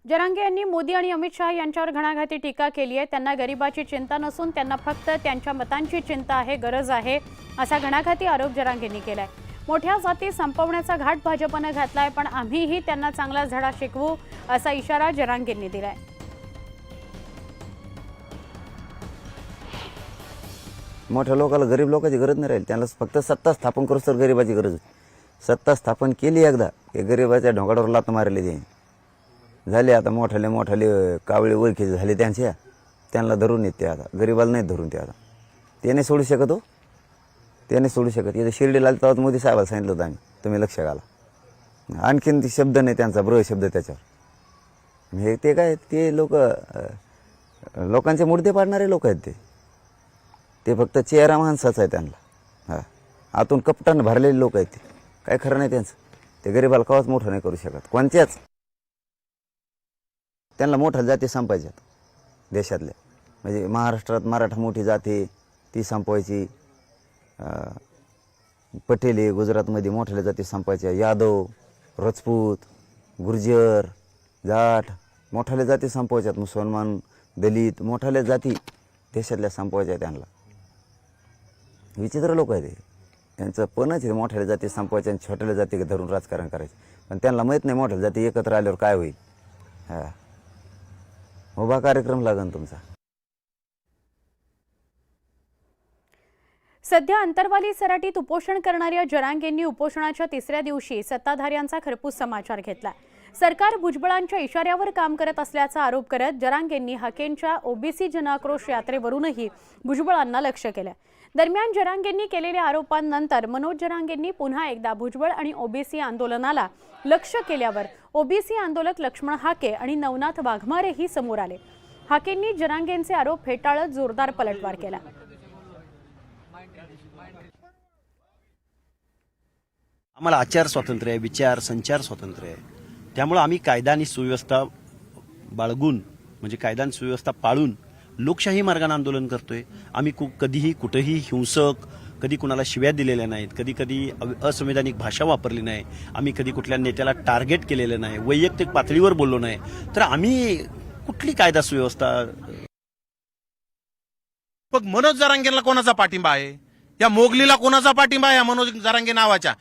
जरांगे यांनी मोदी आणि अमित शाह यांच्यावर घणाघाती टीका केली आहे। त्यांना गरिबाची चिंता नसून त्यांना फक्त त्यांच्या मतांची चिंता आहे, गरज आहे, असा घणाघाती आरोप जरांगेंनी केलाय। मोठ्या जाती संपवण्याचा घाट भाजपने घातलाय, पण आम्हीही त्यांना चांगला धडा शिकवू, असा इशारा जरांगेंनी दिलाय। मोठ्या लोकांना गरीब लोकांची गरज नाही राहील, त्यांना फक्त सत्ता स्थापन करूच तर गरिबाची गरज आहे। सत्ता स्थापन केली एकदा हे गरिबाच्या ढोंगाडावर लात मारले ते झाले। आता मोठाले कावळे ओळखीचे झाले त्यांना धरून येते, आता गरिबाला नाही धरून ते आता ते नाही सोडू शकत हो, ते नाही सोडू शकत। इथे शिर्डीला तेव्हा मोदी साहेबाला सांगितलं होतं आम्ही, तुम्ही लक्ष घाला। आणखीन ती शब्द नाही त्यांचा, ब्र शब्द त्याच्यावर। हे ते काय ते लोकांचे मुर्दे पाडणारे लोक आहेत ते फक्त चेहरा माणसाचा आहे त्यांना। आतून कपटानं भरलेले लोक आहेत ते, काय खरं नाही त्यांचं। ते गरिबाला कवाच मोठं नाही करू शकत कोणत्याच। त्यांना मोठ्या जाती संपायच्यात देशातल्या, म्हणजे महाराष्ट्रात मराठा मोठी जाती ती संपवायची, पटेली गुजरातमध्ये मोठ्या जाती संपायच्या, यादव, राजपूत, गुर्जर, जाट मोठ्या जाती संपवायच्यात, मुसलमान, दलित मोठ्या जाती देशातल्या संपवायच्या त्यांना। विचित्र लोक आहेत ते, त्यांचं पणच आहे मोठ्या जाती संपवायच्या आणि छोट्या जाती धरून राजकारण करायचे। पण त्यांना माहीत नाही मोठ्या जाती एकत्र आल्यावर काय होईल। उभा कार्यक्रम लागेल तुमचा। सध्या अंतरवाली सराटीत उपोषण करणाऱ्या जरांगेंनी उपोषणाच्या तिसऱ्या दिवशी सत्ताधाऱ्यांचा खरपूस समाचार घेतला। सरकार भुजबळांच्या इशाऱ्यावर काम करत असल्याचा आरोप करत जरांगेंनी हाकेंच्या ओबीसी जनआक्रोश यात्रेवरूनही भुजबळांना लक्ष्य केलं। दरम्यान जरांगेंनी केलेल्या आरोपांनंतर मनोज जरांगेंनी पुन्हा एकदा भुजबळ आणि ओबीसी आंदोलनाला लक्ष्य केल्यावर ओबीसी आंदोलक लक्ष्मण हाके आणि नवनाथ वाघमारेही समोर आले। हाकेंनी जरांगेंचे आरोप फेटाळत जोरदार पलटवार केला। आम्हाला आचार स्वातंत्र्य आहे, विचार संचार स्वातंत्र्य आहे, त्यामुळे आम्ही कायदा आणि सुव्यवस्था बाळगून म्हणजे कायदा आणि सुव्यवस्था पाळून लोकशाही मार्गाने आंदोलन करतोय। आम्ही कधीही कुठेही हिंसक, कधी कुणाला शिव्या दिलेल्या नाहीत, कधी असंवैधानिक भाषा वापरली नाही, आम्ही कधी कुठल्या नेत्याला टार्गेट केलेलं नाही, वैयक्तिक पातळीवर बोललो नाही। तर आम्ही कुठली कायदा सुव्यवस्था। मग मनोज जरांगेला कोणाचा पाठिंबा आहे? या मोगलीला कोणाचा पाठिंबा आहे? मनोज जरांगे नावाच्या